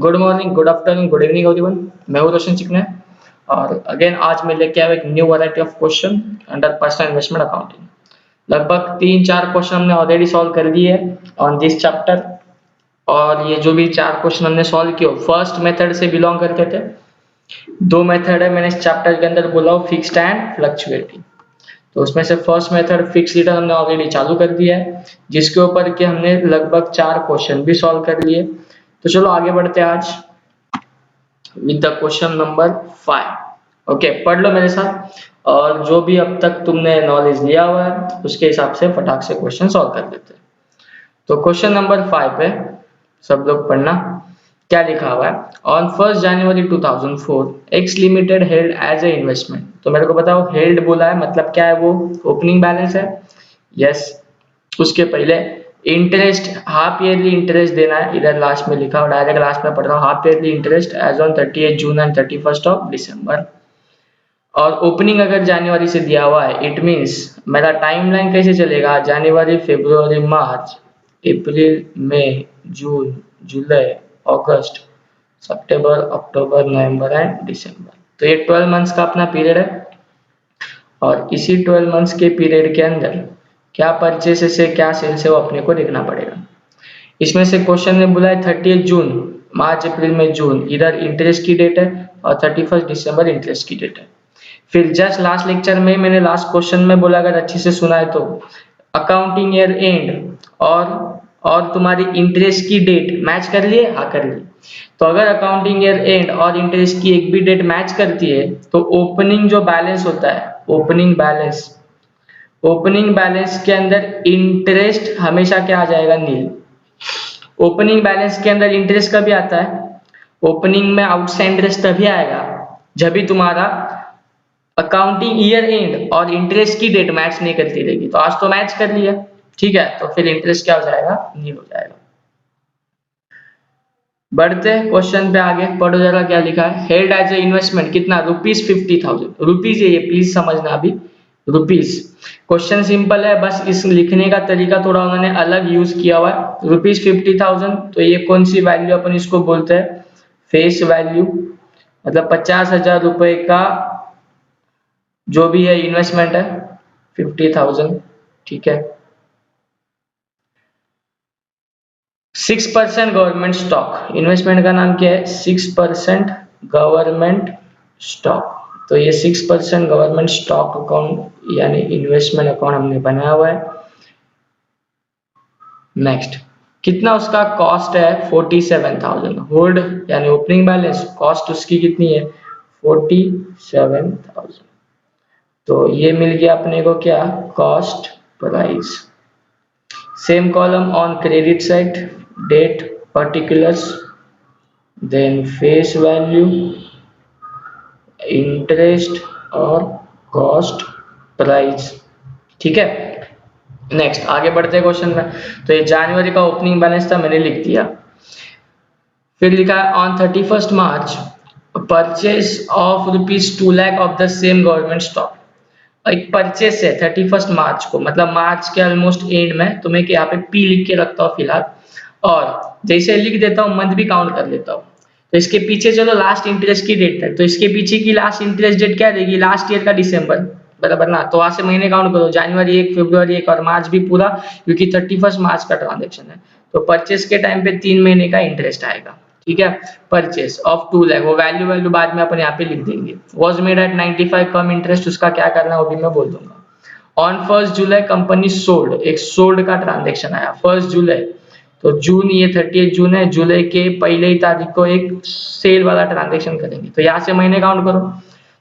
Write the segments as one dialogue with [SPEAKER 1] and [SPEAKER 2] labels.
[SPEAKER 1] Good morning, good afternoon, good evening everyone. मैं हूं रोशन चिकने और अगेन आज मैं लेके आया एक new variety of question under personal investment accounting. लगभग 3-4 क्वेश्चन हमने ऑलरेडी सॉल्व कर दिए ऑन दिस चैप्टर। और ये जो भी 4 क्वेश्चन हमने सॉल्व किए फर्स्ट मेथड से बिलोंग करते थे। 2 मेथड है मैंने इस चैप्टर के अंदर बोला हूँ, फिक्स्ड एंड फ्लक्चुएटिंग। तो उसमें से फर्स्ट मेथड फिक्स रिटर्न हमने ऑलरेडी चालू कर दिया है, जिसके ऊपर के हमने लगभग 4 क्वेश्चन भी सॉल्व कर लिए। तो चलो आगे बढ़ते हैं आज with the question number 5। Okay, पढ़ लो मेरे साथ और जो भी अब तक तुमने नॉलेज लिया हुआ है उसके हिसाब से फटाक से क्वेश्चन सॉल्व कर लेते हैं। तो क्वेश्चन नंबर 5 पे सब लोग पढ़ना। क्या लिखा हुआ है? On 1 January 2004 X limited held as a investment. तो मेरे को बताओ, हेल्ड बोला है मतलब क्या है? वो ओपनिंग बैलेंस है। यस, उसके पहले इंटरेस्ट, हाफ ईयरली इंटरेस्ट देना है। इधर लास्ट में लिखा हुआ, डायरेक्ट लास्ट में पढ़ रहा हूँ, half yearly interest as on 30 June and 31 December. और ओपनिंग अगर जनवरी से दिया हुआ है, इट मींस मेरा टाइमलाइन कैसे चलेगा? जनवरी, फरवरी, मार्च, अप्रैल, मई, जून, जुलाई, अगस्त, सितंबर, अक्टूबर, नवंबर एंड दिसंबर। तो ये 12 मंथ्स का अपना पीरियड है और इसी 12 मंथ्स के पीरियड के अंदर क्या परचेस है क्या सेल्स है वो अपने को देखना पड़ेगा। इसमें से क्वेश्चन में बोला है 30 जून, मार्च, अप्रैल, मई, जून इधर इंटरेस्ट की डेट है और 31 दिसंबर इंटरेस्ट की डेट है। फिर जस्ट लास्ट लेक्चर में मैंने लास्ट क्वेश्चन में बोला, अगर अच्छे से सुना है तो, अकाउंटिंग ईयर एंड और तुम्हारी इंटरेस्ट की डेट मैच कर लिए? हाँ, कर लिए। तो अगर अकाउंटिंग ईयर एंड और इंटरेस्ट की एक भी डेट मैच करती है तो ओपनिंग जो बैलेंस होता है, ओपनिंग बैलेंस के अंदर इंटरेस्ट हमेशा क्या आ जाएगा? नील। ओपनिंग बैलेंस के अंदर इंटरेस्ट कभी आता है? ओपनिंग में आउटस्टैंड इंटरेस्ट तभी आएगा जब भी तुम्हारा अकाउंटिंग ईयर एंड और इंटरेस्ट की डेट मैच नहीं करती रहेगी। तो आज तो मैच कर लिया, ठीक है, तो फिर इंटरेस्ट क्या हो जाएगा? नील हो जाएगा। बढ़ते हैं क्वेश्चन पे आगे, पढ़ो जरा क्या लिखा है। हेल्ड एज ए इन्वेस्टमेंट कितना? ₹50,000। रुपीज है ये, प्लीज समझना अभी, रुपीज। क्वेश्चन सिंपल है, बस इस लिखने का तरीका थोड़ा उन्होंने अलग यूज किया हुआ है। ₹50,000, तो ये कौन सी वैल्यू अपन इसको बोलते हैं? फेस वैल्यू, मतलब 50,000 रुपए का जो भी है इन्वेस्टमेंट है 50,000, ठीक है। 6% गवर्नमेंट स्टॉक, इन्वेस्टमेंट का नाम क्या है? 6% गवर्नमेंट स्टॉक। तो ये 6% गवर्नमेंट स्टॉक अकाउंट यानी इन्वेस्टमेंट अकाउंट हमने बनाया हुआ है। नेक्स्ट, कितना उसका कॉस्ट है? 47,000। होल्ड यानी ओपनिंग बैलेंस, कॉस्ट उसकी कितनी है? 47,000। तो ये मिल गया अपने को क्या? Cost price. Same column on credit side, date, particulars, then face value, interest और कॉस्ट प्राइस, ठीक है। नेक्स्ट आगे बढ़ते हैं क्वेश्चन में। तो ये जनवरी का ओपनिंग बैलेंस था, मैंने लिख दिया। फिर लिखा है on 31 March purchase of ₹2 lakh of the same government stock. एक परचेस है 31 मार्च को, मतलब मार्च के ऑलमोस्ट एंड में। तो मैं यहाँ पे पी लिख के रखता हूँ फिलहाल, और जैसे लिख देता हूँ मंथ भी काउंट कर लेता हूँ। तो इसके पीछे चलो लास्ट इंटरेस्ट की डेट है, तो इसके पीछे की लास्ट इंटरेस्ट डेट क्या रहेगी? लास्ट ईयर का दिसंबर, बराबर ना। तो वहां से महीने काउंट करो, जनवरी 1, फरवरी 1 और मार्च भी पूरा, क्योंकि 31 मार्च का ट्रांजेक्शन है। तो परचेस के टाइम पे 3 महीने का इंटरेस्ट आएगा, ठीक है। परचेस ऑफ 2 लाख, वो वैल्यू बाद में अपन यहाँ पे लिख देंगे। वॉज मेड एट 95 कम इंटरेस्ट, उसका क्या करना है वो भी मैं बोल दूंगा। ऑन 1 जुलाई कंपनी सोल्ड, एक सोल्ड का ट्रांजेक्शन आया 1 जुलाई। तो जून, ये 30 जून है, जुलाई के पहले ही तारीख को एक सेल वाला ट्रांजेक्शन करेंगे। तो यहाँ से महीने काउंट करो,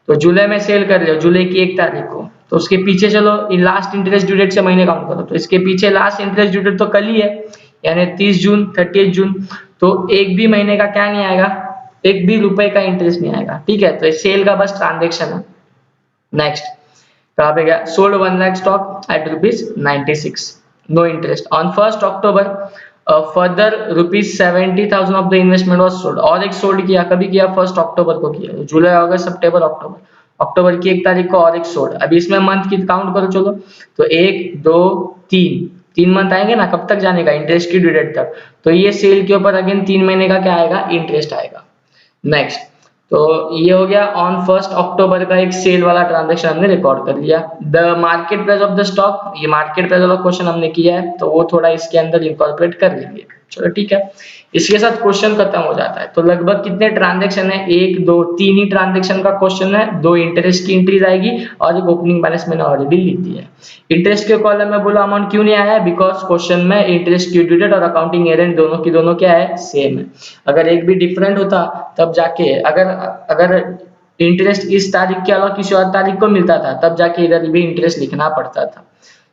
[SPEAKER 1] तो जुलाई में सेल कर लिया जुलाई की 1 तारीख को। तो उसके पीछे चलो लास्ट इंटरेस्ट ड्यू डेट से महीने काउंट करो, तो इसके पीछे लास्ट इंटरेस्ट ड्यू डेट तो कल ही है, यानी 30 जून, 30 जून। तो एक भी महीने का क्या नहीं आएगा? एक भी रुपए का इंटरेस्ट नहीं आएगा, ठीक है। तो सेल का बस ट्रांजेक्शन है। नेक्स्ट कहाँ पे गया? Sold 1 lakh stock at ₹96, no interest. On 1 October further ₹70,000 of the investment was sold. और एक सोल्ड किया, कभी किया? 1 अक्टूबर को किया। जुलाई, अगस्त, सितंबर, अक्टूबर की 1 तारीख को और एक सोल्ड। अभी इसमें मंथ की काउंट करो चलो, तो 1, 2, 3, 3 मंथ आएंगे ना, कब तक जाने का, इंटरेस्ट की ड्यू डेट तक। तो ये सेल के ऊपर अगेन 3 महीने का क्या आएगा, इंटरेस्ट आएगा। नेक्स्ट, तो ये हो गया ऑन 1 अक्टूबर का एक सेल वाला ट्रांजेक्शन हमने रिकॉर्ड कर लिया। The market price of the stock, ये मार्केट प्राइस वाला क्वेश्चन हमने किया है, तो वो थोड़ा इसके अंदर इंकॉर्पोरेट कर लेंगे। चलो ठीक है, इसके साथ क्वेश्चन खत्म हो जाता है। तो लगभग कितने ट्रांजेक्शन है, 1 2 3 ही ट्रांजेक्शन का क्वेश्चन है। 2 इंटरेस्ट की एंट्रीज आएगी और एक ओपनिंग बैलेंस मैंने ऑलरेडी लिख दी है। इंटरेस्ट के कॉलम में बोला अमाउंट क्यों नहीं आया है, बिकॉज क्वेश्चन में इंटरेस्ट की ड्यू डेट और अकाउंटिंग एरेंट दोनों की दोनों क्या है, सेम है। अगर एक भी डिफरेंट होता तब जाके, अगर अगर इंटरेस्ट इस तारीख के अलावा किसी और तारीख को मिलता था तब जाके इधर भी इंटरेस्ट लिखना पड़ता था।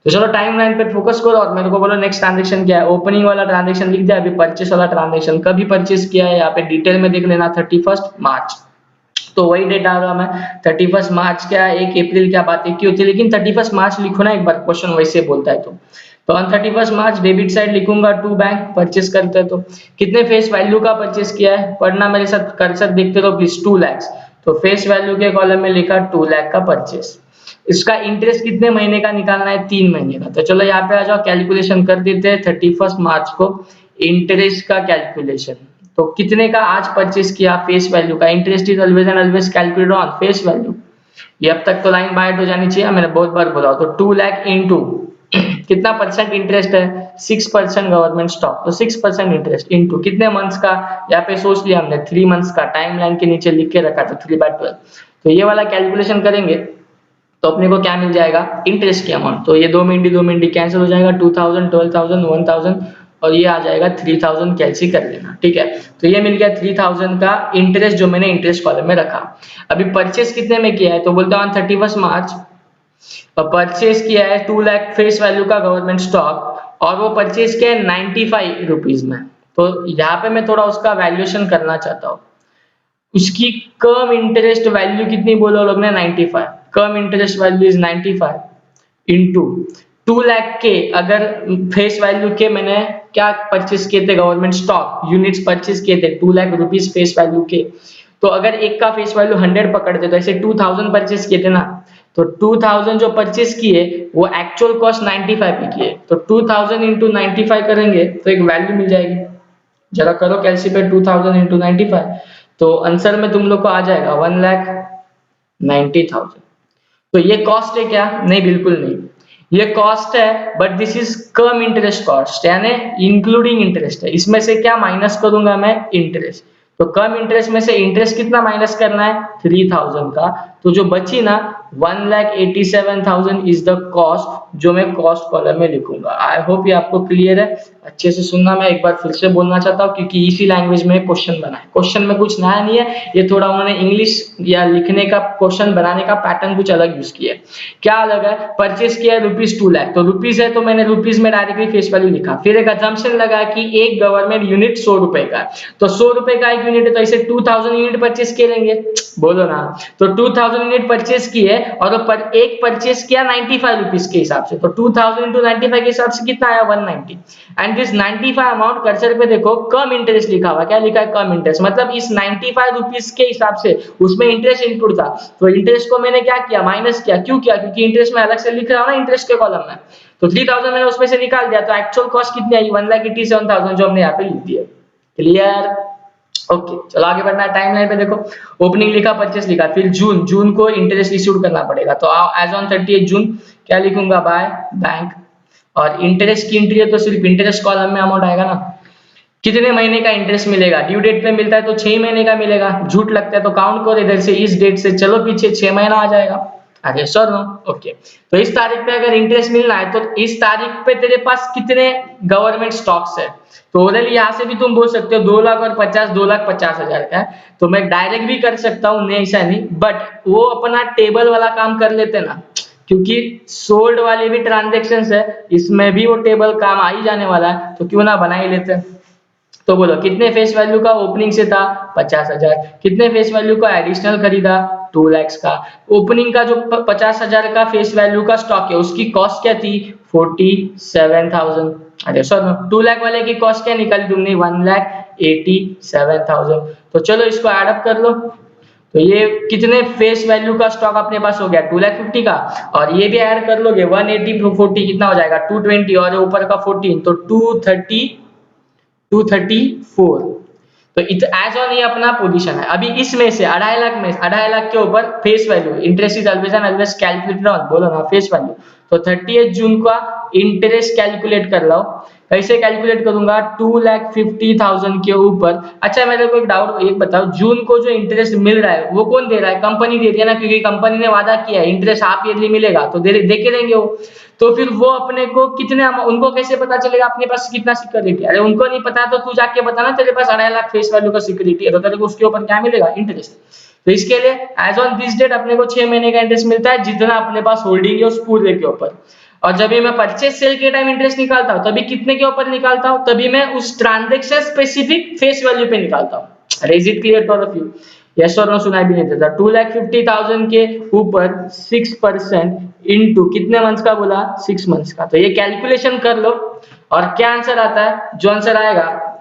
[SPEAKER 1] तो चलो टाइमलाइन पे फोकस करो और मेरे को बोलो नेक्स्ट ट्रांजेक्शन क्या है। ओपनिंग वाला ट्रांजेक्शन लिख दिया, अभी परचेस वाला ट्रांजेक्शन कभी परचेस किया है यहाँ पे डिटेल में देख लेना, 31 मार्च। तो वही डेट आ रहा, मैं 31 मार्च क्या, 1 अप्रैल क्या बात है की होती है, लेकिन 31 मार्च लिखो ना एक बार, क्वेश्चन वैसे बोलता है। तो ऑन 31 मार्च डेबिट साइड लिखूंगा टू बैंक, परचेस करते हैं तो कितने फेस वैल्यू का परचेस किया है, पढ़ना मेरे साथ, कर्सर देखते रहो प्लीज, 2 लाख। तो फेस वैल्यू के कॉलम में लिखा 2 लाख का परचेस। इसका इंटरेस्ट कितने महीने का निकालना है, 3 महीने का। तो चलो यहाँ पे आ जाओ, कैलकुलेशन कर देते हैं 31 मार्च को इंटरेस्ट का कैलकुलेशन। तो कितने का आज परचेस किया, फेस वैल्यू का। Interest is always and always calculated on face value. ये अब तक तो लाइन बाय हो जानी चाहिए, मैंने बहुत बार बोला। तो 2 लाख इंटू कितना परसेंट इंटरेस्ट है, 6% गवर्नमेंट स्टॉक, तो 6% इंटरेस्ट इंटू कितने मंथ्स का, यहाँ पे सोच लिया हमने 3 मंथ्स का, टाइम लाइन के नीचे लिख के रखा था 3/12। तो ये वाला कैलकुलेशन करेंगे तो अपने को क्या मिल जाएगा, इंटरेस्ट की अमाउंट। तो ये 2 में इंडी कैंसिल हो जाएगा, 2000 12000 1000 और ये आ जाएगा 3000, कैंसिल कर लेना, ठीक है। तो ये मिल गया 3000 का इंटरेस्ट जो मैंने इंटरेस्ट कॉलम में रखा। अभी परचेस कितने में किया है, तो बोलते हैं ऑन 31 मार्च परचेस किया है 2 लाख फेस वैल्यू का गवर्नमेंट स्टॉक, और वो परचेस किया है 95 रुपीज में। तो यहाँ पे मैं थोड़ा उसका वैल्यूएशन करना चाहता हूँ। उसकी कम इंटरेस्ट वैल्यू कितनी बोलो लोग ने, 95। कम interest value is 95 into 2 lakh के, अगर फेस वैल्यू के मैंने क्या परचेस किए थे, गवर्नमेंट स्टॉक यूनिट्स परचेस किए थे 2 लाख रुपीज फेस वैल्यू के। तो अगर एक का फेस वैल्यू 100 पकड़ते तो ऐसे 2000 परचेस किए थे ना, तो 2000 जो परचेस किए वो एक्चुअल कॉस्ट 95 पे किए। तो 2000 इंटू 95 करेंगे तो एक वैल्यू मिल जाएगी, जरा करो कैलकुलेट, 2000 इंटू 95। तो आंसर में तुम लोग को आ जाएगा 1,90,000। तो ये कॉस्ट है क्या, नहीं बिल्कुल नहीं, ये कॉस्ट है, but this is come interest cost, यानी इंक्लूडिंग इंटरेस्ट है। इसमें से क्या माइनस करूंगा मैं, इंटरेस्ट। तो कम इंटरेस्ट में से इंटरेस्ट कितना माइनस करना है, 3000 का। तो जो बची ना 1,87,000 इज द कॉस्ट, जो मैं कॉस्ट कॉलम में लिखूंगा। आई होप ये आपको क्लियर है, अच्छे से सुनना, मैं एक बार फिर से बोलना चाहता हूँ क्योंकि इसी लैंग्वेज में क्वेश्चन बना है। क्वेश्चन में कुछ नया नहीं है, ये थोड़ा उन्होंने इंग्लिश या लिखने का क्वेश्चन बनाने का पैटर्न कुछ अलग यूज किया है। क्या अलग है, परचेस किया है ₹2 लाख, तो रुपीज है तो मैंने रुपीज में डायरेक्टली फेस वैल्यू लिखा। फिर एक अजम्पशन लगा कि एक गवर्नमेंट यूनिट 100 रुपए का, तो 100 रुपए का एक यूनिट है, तो इसे 2000 यूनिट परचेस करेंगे, बोलो ना। तो 2000 यूनिट परचेस किए और पर एक परचेस किया 95 रुपीज के हिसाब से, तो 2000 इंटू 95 के हिसाब से कितना आया, 190। एंड दिस 95 अमाउंट, कर्सर पे देखो कम इंटरेस्ट लिखा हुआ, क्या लिखा है, कम इंटरेस्ट, मतलब इस 95 रुपीज के हिसाब से उसमें इंटरेस्ट इनपुट था। तो इंटरेस्ट को मैंने क्या किया, माइनस किया। क्यों किया, क्योंकि इंटरेस्ट में अलग से लिख रहा हूं ना इंटरेस्ट के कॉलम में। तो 3000 मैंने उसमें से निकाल दिया, तो एक्चुअल कॉस्ट कितनी आई, 1,87,000, जो हमने यहाँ पे लिख दिया। क्लियर, ओके चलो आगे बढ़ना है। टाइमलाइन पे देखो, ओपनिंग लिखा, परचेस लिखा, फिर जून को इंटरेस्ट इश्यूड करना पड़ेगा। तो एज ऑन 30 जून क्या लिखूंगा, बाय बैंक। और इंटरेस्ट की एंट्री है तो सिर्फ इंटरेस्ट कॉलम में अमाउंट आएगा ना। कितने महीने का इंटरेस्ट मिलेगा, ड्यू डेट पे मिलता है तो 6 महीने का मिलेगा। झूठ लगता है तो काउंट करो इधर से, इस डेट से चलो पीछे 6 महीना आ जाएगा आगे, सर नो, ओके। तो इस तारीख पे अगर इंटरेस्ट मिलना है तो इस तारीख पे तेरे पास कितने गवर्नमेंट स्टॉक्स है। तो ओरल यहाँ से भी तुम बोल सकते हो 2 लाख और 50, 2,50,000 का है। तो मैं डायरेक्ट भी कर सकता हूँ, नहीं ऐसा नहीं, बट वो अपना टेबल वाला काम कर लेते ना, क्योंकि सोल्ड वाले भी ट्रांजेक्शन है, इसमें भी वो टेबल काम आ ही जाने वाला है, तो क्यों ना बना ही लेते हैं। तो बोलो कितने फेस वैल्यू का ओपनिंग से था, 50,000। कितने फेस वैल्यू का एडिशनल खरीदा, 2 लाख का। ओपनिंग का जो 50,000 का फेस वैल्यू का स्टॉक है उसकी कॉस्ट क्या थी, 47,000। अरे सर 2 लाख वाले की कॉस्ट क्या निकाली तुमने, 1,87,000। तो चलो इसको एड अप कर लो, तो ये कितने फेस वैल्यू का स्टॉक अपने पास हो गया 2,50,000 का, और ये भी ऐड कर लोगे 180 40 कितना हो जाएगा 220 और ऊपर का 14 तो 234। तो एज ऑन ये अपना पोजीशन है। अभी इसमें से 2.5 लाख में 2.5 लाख के ऊपर face value, interest is always and always calculated on, बोलो ना फेस वैल्यू। तो 30 जून का इंटरेस्ट कैलकुलेट कर लो। कैसे कैलकुलेट करूंगा 2,50,000 के ऊपर। अच्छा मेरे को एक डाउट एक बताओ, जून को जो इंटरेस्ट मिल रहा है वो कौन दे रहा है? कंपनी दे रही है ना, क्योंकि कंपनी ने वादा किया है इंटरेस्ट हाफ ईयरली मिलेगा, तो दे के देंगे वो। तो फिर वो अपने को कितने, उनको कैसे पता चलेगा अपने पास कितना सिक्योरिटी? अरे उनको नहीं पता तो तू जाके बताना तेरे पास 2.5 लाख फेस वैल्यू का सिक्योरिटी है, तो तेरे को उसके ऊपर क्या मिलेगा? इंटरेस्ट। तो इसके लिए एज ऑन दिस डेट अपने को 6 महीने का इंटरेस्ट मिलता है, जितना अपने पास होल्डिंग है उस पूरे के ऊपर। और जब भी मैं परचेज सेल के टाइम इंटरेस्ट निकालता हूं तभी कितने के ऊपर निकालता हूं? तभी मैं उस ट्रांजैक्शन स्पेसिफिक फेस वैल्यू पे निकालता हूं। अरे is it clear to all of you? Yes और नो सुनाई भी नहीं देता। 2,50,000 के ऊपर 6% इनटू कितने मंथ्स का बोला? 6 मंथ्स का। तो ये कैलकुलेशन कर लो और क्या आंसर आता है? जो आंसर आएगा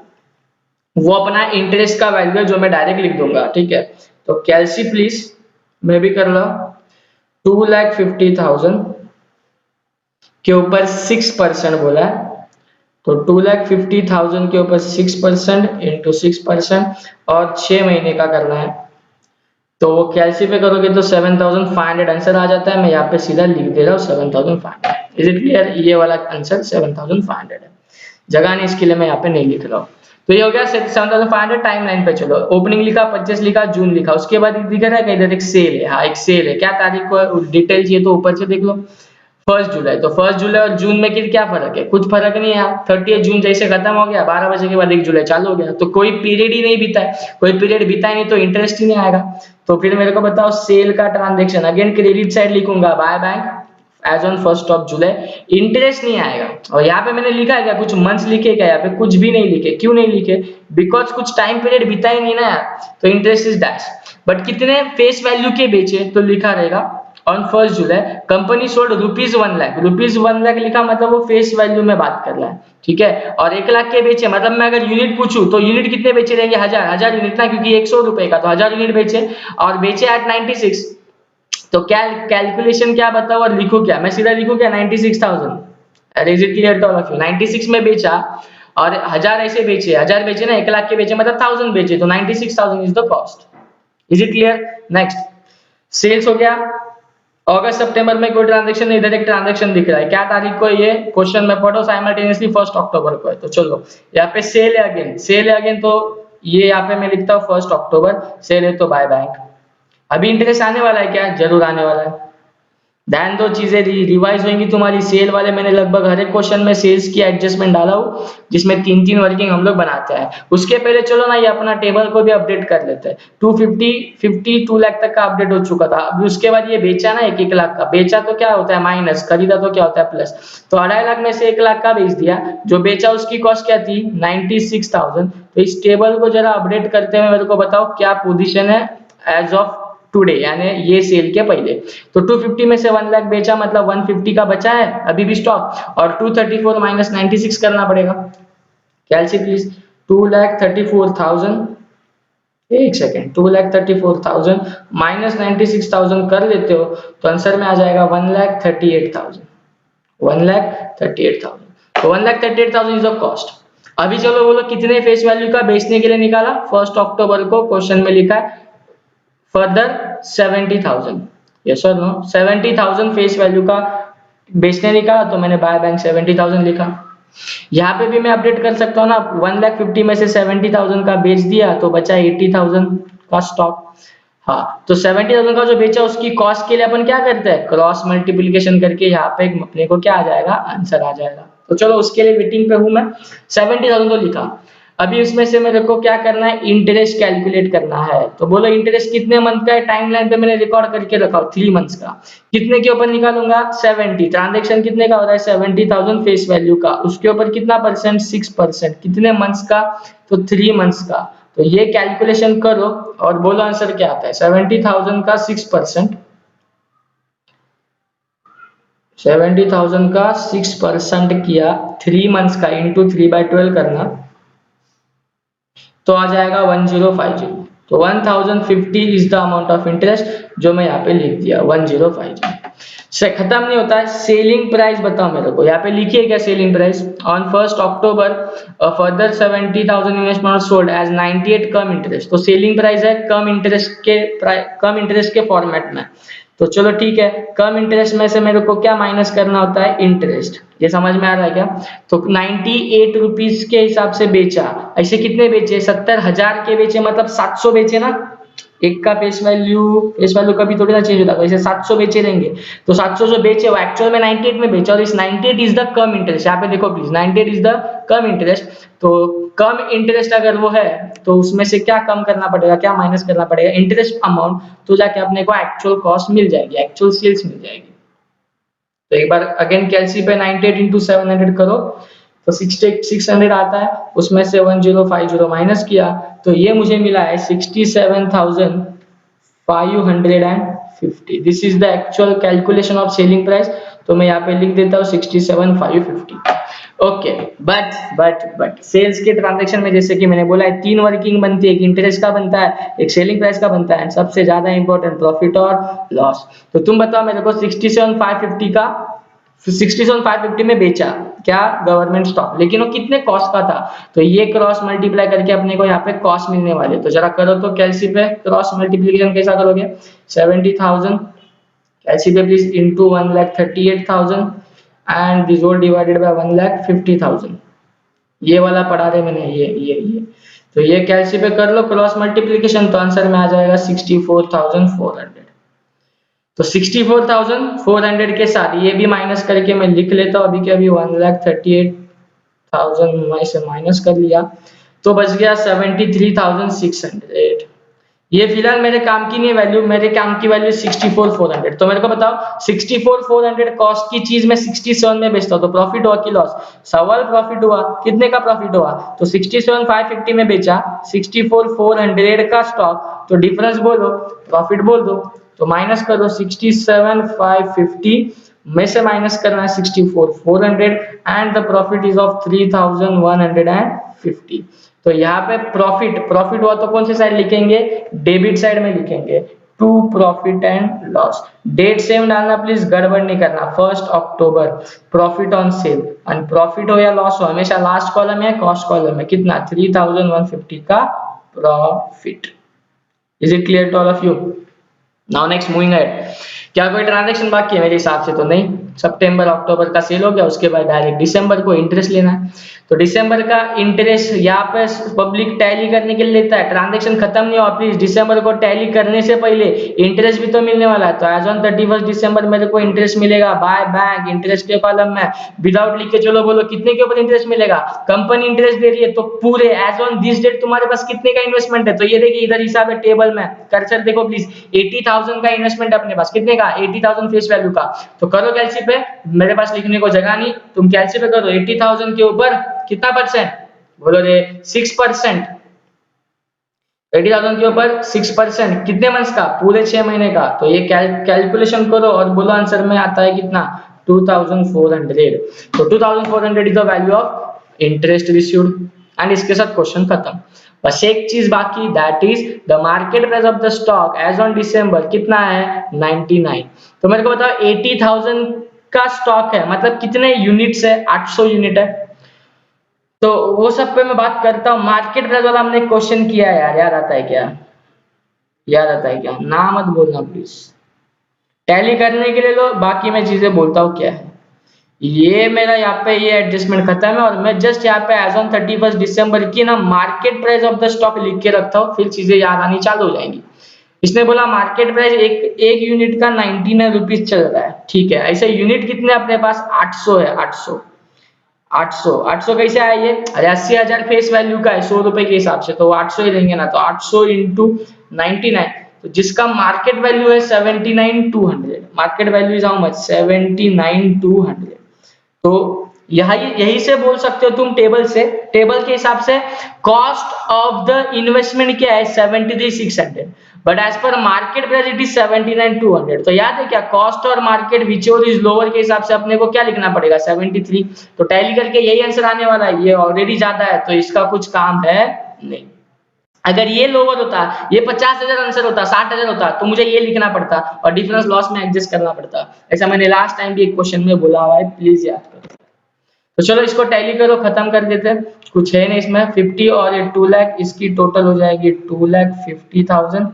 [SPEAKER 1] वो अपना इंटरेस्ट का वैल्यू है, जो मैं डायरेक्ट लिख दूंगा, ठीक है। तो कैलसी प्लीज मैं भी कर लो। 2,50,000 के ऊपर 6% बोला है, तो 2,50,000 के ऊपर 6% इंटू 6% और 6 महीने का करना है। तो वो कैलसी पे करोगे तो 7,500 आंसर आ जाता है। मैं यहाँ पे सीधा लिख दे रहा हूँ 7,500। Is it clear? ये वाला आंसर 7,500 है, जगह नहीं इसके लिए मैं यहाँ पे नहीं लिख रहा हूँ। तो ये हो गया 7,500। टाइम लाइन पे चलो, ओपनिंग लिखा, परचेस लिखा, जून लिखा, उसके बाद दिख रहा है कि इधर एक सेल है। हाँ एक सेल है, क्या तारीख को डिटेल चाहिए तो ऊपर से देख लो, 1 जुलाई। तो 1 जुलाई और जून में क्या फर्क है? कुछ फर्क नहीं है। 30 जून जैसे खत्म हो गया, 12 बजे के बाद 1 जुलाई चालू हो गया, तो कोई पीरियड ही नहीं बीता है। कोई पीरियड बीता ही नहीं तो इंटरेस्ट ही नहीं आएगा। तो फिर मेरे को बताओ सेल का ट्रांजेक्शन, अगेन क्रेडिट साइड लिखूंगा by bank as on 1 July, interest नहीं आएगा। और यहाँ पे मैंने लिखा है क्या? कुछ मंथ्स लिखे क्या? यहाँ पे कुछ भी नहीं लिखे। क्यों नहीं लिखे? बिकॉज कुछ टाइम पीरियड बीता ही नहीं ना यार, तो इंटरेस्ट इज डैश। बट कितने फेस वैल्यू के बेचे तो लिखा रहेगा ऑन 1 जुलाई कंपनी सोल्ड ₹1,00,000। ₹1,00,000 लिखा मतलब वो फेस वैल्यू में बात कर रहा है, ठीक है। और 1 लाख के बेचे मतलब मैं अगर यूनिट पूछूं तो यूनिट कितने बेचे रहेंगे? 1000 यूनिट ना, क्योंकि 100 रुपए का, तो 1000 यूनिट बेचे और बेचे एट 96। तो क्या कैलकुलेशन क्या बताओ और लिखो क्या? मैं सीधा लिखूं क्या 96,000? अरे is it clear to all of you? 96 में बेचा और 1000 ऐसे बेचे, 1000 बेचे ना, 1 लाख के बेचे मतलब 1000 बेचे, तो 96,000 is the cost. Is it clear? Next sales हो गया। अगस्त सितंबर में कोई ट्रांजैक्शन नहीं, इधर एक ट्रांजैक्शन दिख रहा है। क्या तारीख को? ये क्वेश्चन में पढ़ो साइमल्टेनियसली 1 अक्टूबर को है। तो चलो यहाँ पे सेल है अगेन, सेल है अगेन, तो ये यहाँ पे मैं लिखता हूँ 1 अक्टूबर सेल है, तो बाय बैंक। अभी इंटरेस्ट आने वाला है क्या? जरूर आने वाला है। ध्यान दो, चीजें रिवाइज होंगी तुम्हारी। सेल वाले मैंने लगभग हर एक क्वेश्चन में सेल्स की एडजस्टमेंट डाला हूं, जिसमें 3-3 वर्किंग हम लोग बनाते हैं। उसके पहले चलो ना ये अपना टेबल को भी अपडेट कर लेते हैं। 2 लाख तक का अपडेट हो चुका था। अभी उसके बाद ये बेचा ना 1-1 लाख का, बेचा तो क्या होता है माइनस, खरीदा तो क्या होता है प्लस। तो 2.5 लाख में से 1 लाख का बेच दिया, जो बेचा उसकी कॉस्ट क्या थी 96,000। तो इस टेबल को जरा अपडेट करते हुए मेरे को बताओ क्या पोजीशन है एज ऑफ टुडे, यानी ये सेल के पहले। तो 250 में से 1 लाख बेचा मतलब 150 का बचा है अभी भी स्टॉक, और 234 माइनस 96 करना पड़ेगा। कैलसी प्लीज। 2,34,000, एक सेकेंड, 2,34,000 माइनस 96,000 कर लेते हो तो आंसर में आ जाएगा 1,38,000। 1,38,000, तो 1,38,000 इज द कॉस्ट। अभी चलो बोलो कितने फेस वैल्यू का बेचने के लिए निकाला 1 अक्टूबर को? क्वेश्चन में लिखा है फर्दर 70,000। यस और नो? 70,000 फेस वैल्यू का बेचने निकाला, तो मैंने बाय बैंक 70,000 लिखा। यहाँ पे भी मैं अपडेट कर सकता हूँ ना, 1,50,000 में से 70,000 का बेच दिया तो बचा 80,000 का स्टॉक। हाँ, तो 70,000 का जो बेचा उसकी कॉस्ट के लिए अपन क्या करते हैं, क्रॉस मल्टीप्लीकेशन करके यहाँ पे अपने को क्या आ जाएगा, आंसर आ जाएगा। तो चलो उसके लिए वेटिंग पे हूं मैं। 70,000 तो लिखा। अभी उसमें से मेरे को क्या करना है, इंटरेस्ट कैलकुलेट करना है। तो बोलो इंटरेस्ट कितने मंथ का है? टाइम लाइन पे मैंने रिकॉर्ड करके रखा 3 मंथ्स का। कितने के ऊपर निकालूंगा 70, ट्रांजेक्शन कितने का हो रहा है 70,000 फेस वैल्यू का, उसके ऊपर कितना परसेंट 6%, कितने मंथ्स का तो 3 मंथ्स का। तो ये कैलकुलेशन करो और बोलो आंसर क्या आता है। 70,000 का 6%, 70,000 का 6% किया 3 मंथ्स का इंटू 3/12 करना, तो आ जाएगा 1050। तो 1050 is the amount of interest जो मैं यहाँ पे लिख दिया 1050 से खत्म नहीं होता है। सेलिंग प्राइस बताओ मेरे को, यहाँ पे लिखिए क्या selling price. On 1 October further 70,000 investment sold as 98 cum interest. तो सेलिंग प्राइस है कम इंटरेस्ट के फॉर्मेट में। तो चलो ठीक है, कम इंटरेस्ट में से मेरे को क्या माइनस करना होता है, इंटरेस्ट। ये समझ में आ रहा है क्या? तो 98 रुपीज के हिसाब से बेचा, ऐसे कितने बेचे, 70,000 के बेचे, मतलब 700 बेचे ना। एक का फेस वैल्यू कभी थोड़ी ना चेंज होता है, वैसे 700 बेचे रहेंगे। तो 700 जो बेचे वो एक्चुअल में 98 में बेचा, और इस 98 इज द कम इंटरेस्ट। यहाँ पे देखो please, 98 is the come interest. तो कम इंटरेस्ट अगर वो है तो उसमें से क्या कम करना पड़ेगा, क्या माइनस करना पड़ेगा, इंटरेस्ट अमाउंट। तो जाके अपने को एक्चुअल कॉस्ट मिल जाएगी, एक्चुअल सेल्स मिल जाएगी। तो एक बार अगेन कैलसी पे 98 इंटू 700 करो तो 600 आता है, उसमें से 1050 माइनस किया तो ये मुझे मिला है 67,550। This is the actual calculation of selling price. तो मैं यहाँ पे लिख देता हूँ 67,550। ओके, बट सेल्स के ट्रांजैक्शन में जैसे कि मैंने बोला है 3 वर्किंग बनती है, एक इंटरेस्ट का बनता है, एक सेलिंग प्राइस का बनता है, सबसे ज्यादा इंपॉर्टेंट प्रॉफिट और लॉस। तो तुम बताओ मेरे को 67,550 में बेचा क्या, गवर्नमेंट स्टॉक, लेकिन वो कितने कॉस्ट का था। तो ये क्रॉस मल्टीप्लाई करके अपने को यहाँ पे कॉस्ट मिलने वाले। तो जरा करो तो कैलसी पे क्रॉस मल्टीप्लीकेशन कैसा करोगे, 70,000 कैलसी पे please into 1,38,000 and this whole divided by 1,50,000। ये वाला पढ़ा रहे मैंने, ये तो ये कैलसी पे कर लो क्रॉस मल्टीप्लीकेशन, तो आंसर में आ जाएगा 64,400। तो 64,400 के साथ ये भी माइनस करके मैं लिख लेता हूँ अभी के अभी 1,38,000 में से माइनस कर लिया तो बच गया 73,600। ये फिलहाल मेरे काम की नहीं वैल्यू, मेरे काम की वैल्यू 64,400। तो मेरे को बताओ 64,400 कॉस्ट की चीज मैं 67 में बेचता हूँ तो प्रॉफिट हुआ कि लॉस। सवाल प्रॉफिट हुआ, कितने का प्रॉफिट हुआ, तो 67,550 में बेचा, 64,400 का स्टॉक, तो डिफरेंस बोलो, प्रॉफिट बोल दो। तो माइनस करो 67,550 में से माइनस करना है 64,400 and the profit is of 3,150। तो यहाँ पे प्रॉफिट हुआ तो कौन सी साइड लिखेंगे, डेबिट साइड में लिखेंगे, to profit and loss. Date same डालना प्लीज, गड़बड़ नहीं करना। 1 October profit on sale, and profit हो या लॉस हो हमेशा लास्ट कॉलम है, कॉस्ट कॉलम में कितना 3,150 का profit. Is it clear to all of you? Now next moving ahead, क्या कोई ट्रांजैक्शन बाकी है? मेरे हिसाब से तो नहीं। सितंबर अक्टूबर का सेल हो गया, उसके बाद डायरेक्ट दिसंबर को इंटरेस्ट लेना है। तो दिसंबर का इंटरेस्ट यहाँ पे पब्लिक टैली करने के लिए लेता है, ट्रांजैक्शन खत्म नहीं हुआ प्लीज, दिसंबर को टैली करने से पहले इंटरेस्ट भी तो मिलने वाला है। तो एज ऑन 31 दिसंबर मेरे को इंटरेस्ट मिलेगा बाय बैंक, इंटरेस्ट के कॉलम में विदाउट लिख के चलो बोलो कितने के ऊपर इंटरेस्ट मिलेगा, कंपनी इंटरेस्ट दे रही है तो पूरे एज ऑन दिस डेट तुम्हारे पास कितने का इन्वेस्टमेंट है। तो ये देखिए इधर हिसाब है टेबल में, कर्सर देखो प्लीज, 80,000 का इन्वेस्टमेंट अपने पास, कितने का, 80,000 फेस वैल्यू का। तो करो कैलसी पे, मेरे पास लिखने को जगह नहीं, तुम कैलसी पे करो 80,000 के ऊपर कितना परसेंट, बोलो रे 6%। 80,000 के ऊपर 6% कितने मंथ्स का, पूरे 6 महीने का। तो ये कैलकुलेशन करो और बोलो आंसर में आता है कितना, 2,400। तो 2,400 is the value of interest received and इसके साथ क्वेश्चन खत्म। बस एक चीज बाकी, that is the market price of the stock as on December कितना है, 99। तो मेरे को बताओ 80,000 का स्टॉक है, मतलब कितने यूनिट्स है, 800 यूनिट है। तो वो सब पे मैं बात करता हूँ। मार्केट प्राइस वाला हमने क्वेश्चन किया है यार, याद आता है क्या, याद आता है क्या, ना मत बोलना प्लीज, टैली करने के लिए लो, बाकी मैं चीजें बोलता हूँ क्या है। ये मेरा यहाँ पे ये एडजस्टमेंट खत्म है और मैं जस्ट यहाँ पे एज ऑन 31 दिसंबर की ना market price of the stock लिख के रखता हूँ, फिर चीजें याद आनी चालू हो जाएंगी। इसने बोला मार्केट प्राइस एक यूनिट का 99 रुपीज चल रहा है, ठीक है। ऐसे यूनिट कितने अपने पास, 800 है, 800 कैसे आया ये, अरे 80,000 फेस वैल्यू का है 100 रुपए के हिसाब से, तो 800 ही देंगे ना। तो 800 इंटू 99, तो जिसका मार्केट वैल्यू है 79,200, market value is how much, 79,200। तो यही से बोल सकते हो तुम टेबल से, टेबल के हिसाब से कॉस्ट ऑफ द इन्वेस्टमेंट क्या है 73,600, but as per market price it is 79,200। तो याद है क्या, कॉस्ट और मार्केट विचओवर इज लोअर के हिसाब से अपने को क्या लिखना पड़ेगा, 73। तो टैली करके यही आंसर आने वाला है, ये ऑलरेडी ज्यादा है तो इसका कुछ काम है नहीं। अगर ये लोअर होता, ये 50,000 आंसर होता, 60,000 होता, तो मुझे ये लिखना पड़ता और डिफरेंस लॉस में एडजस्ट करना पड़ता। ऐसा मैंने लास्ट टाइम भी एक क्वेश्चन में बोला हुआ है, प्लीज याद करो। तो चलो इसको टैली करो, खत्म कर देते हैं, कुछ है नहीं इसमें। 50 और ये 2 लाख, इसकी टोटल हो जाएगी 2,50,000।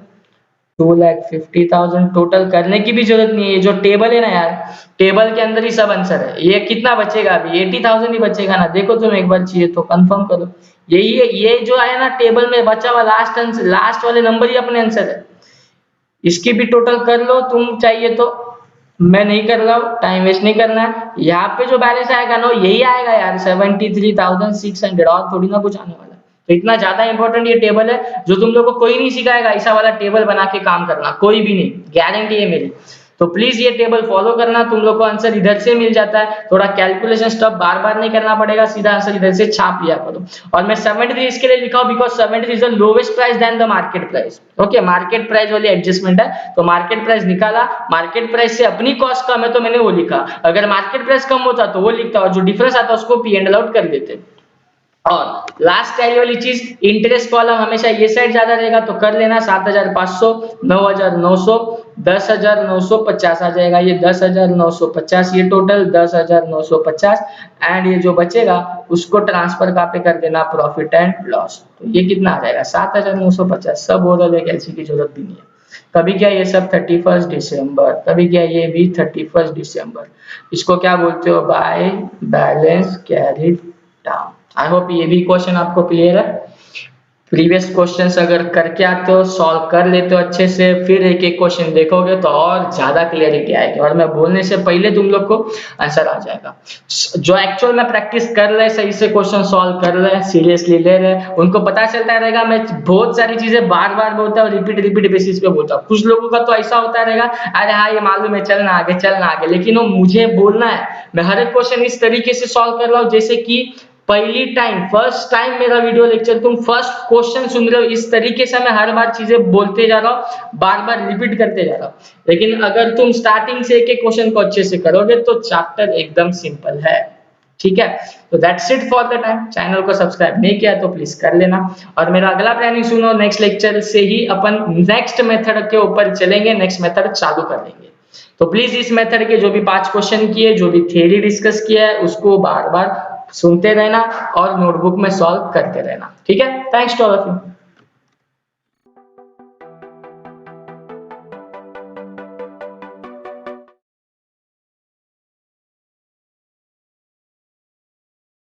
[SPEAKER 1] 2,50,000 टोटल करने की भी जरूरत नहीं है, ये जो टेबल है ना यार, टेबल के अंदर ही सब आंसर है। ये कितना बचेगा अभी, 80,000 ही बचेगा ना, देखो तुम एक बार चाहिए तो कंफर्म करो। यही है, ये जो है ना टेबल में बचा हुआ लास्ट आंसर, लास्ट वाले नंबर ही अपने आंसर है। इसकी भी टोटल कर लो तुम चाहिए तो, मैं नहीं कर रहा हूँ, टाइम वेस्ट नहीं करना है। यहाँ पे जो बैलेंस आएगा ना यही आएगा यार, 73,600, और थोड़ी ना कुछ आने वाला है। तो इतना ज्यादा इंपॉर्टेंट ये टेबल है, जो तुम लोग को कोई नहीं सिखाएगा ऐसा वाला टेबल बना के काम करना, कोई भी नहीं, गारंटी है मेरी। तो प्लीज ये टेबल फॉलो करना, तुम लोग को आंसर इधर से मिल जाता है, थोड़ा कैलकुलेशन स्टेप बार बार नहीं करना पड़ेगा, सीधा आंसर इधर से छाप लिया करो। और मैं 73 इसके लिए लिखा हूं because 73 is the lowest price then the market price. Okay, market price वाली एडजस्टमेंट है, तो मार्केट प्राइस निकाला, मार्केट प्राइस से अपनी कॉस्ट कम है तो मैंने वो लिखा, अगर मार्केट प्राइस कम होता तो वो लिखता, और जो डिफरेंस आता उसको पी एंड आउट कर देते। और लास्ट टैली वाली चीज, इंटरेस्ट कॉलम हमेशा ये साइड ज्यादा रहेगा तो कर लेना, 7,500, 9,900, 10,950 आ जाएगा, ये 10,950, ये टोटल 10,950, एंड ये जो बचेगा उसको ट्रांसफर कहाँ पे कर देना, प्रॉफिट एंड लॉस। तो ये कितना आ जाएगा, 7,950, सब ओरल कैलसी की जरूरत भी नहीं है। कभी क्या ये सब 31 दिसंबर, कभी क्या ये भी 31 दिसंबर, इसको क्या बोलते हो, by balance carried down. I hope ये भी क्वेश्चन आपको क्लियर है। प्रीवियस क्वेश्चंस अगर करके आते हो, सॉल्व कर लेते हो अच्छे से, फिर एक एक क्वेश्चन देखोगे तो और ज्यादा क्लियरिटी आएगी, और मैं बोलने से पहले तुम लोग को आंसर आ जाएगा। जो एक्चुअल में प्रैक्टिस कर रहे, सही से क्वेश्चन सॉल्व कर रहे, सीरियसली ले रहे, उनको पता चलता रहेगा मैं बहुत सारी चीजें बार बार बोलता हूँ, रिपीट बेसिस पे बोलता हूँ। कुछ लोगों का तो ऐसा होता रहेगा, अरे हाँ ये मालूम है, चलना आगे, लेकिन वो मुझे बोलना है, मैं हर एक क्वेश्चन इस तरीके से सॉल्व कर रहा हूँ जैसे कि पहली टाइम, फर्स्ट टाइम मेरा वीडियो लेक्चर तुम फर्स्ट क्वेश्चन सुन रहे हो, इस तरीके से मैं हर बार चीजें बोलते जा रहा हूँ, बार बार रिपीट करते जा रहा हूँ। लेकिन अगर तुम स्टार्टिंग से एक एक क्वेश्चन को अच्छे से करोगे तो चैप्टर एकदम सिंपल है, ठीक है। तो that's it for the time. Channel को सब्सक्राइब नहीं किया तो प्लीज कर लेना, और मेरा अगला प्लानिंग सुनो, नेक्स्ट लेक्चर से ही अपन नेक्स्ट मेथड के ऊपर चलेंगे, नेक्स्ट मेथड चालू कर लेंगे। तो प्लीज इस मेथड के जो भी 5 क्वेश्चन किए, जो भी थ्योरी डिस्कस किया है, उसको बार बार सुनते रहना और नोटबुक में सॉल्व करते रहना, ठीक है। Thanks to all of you.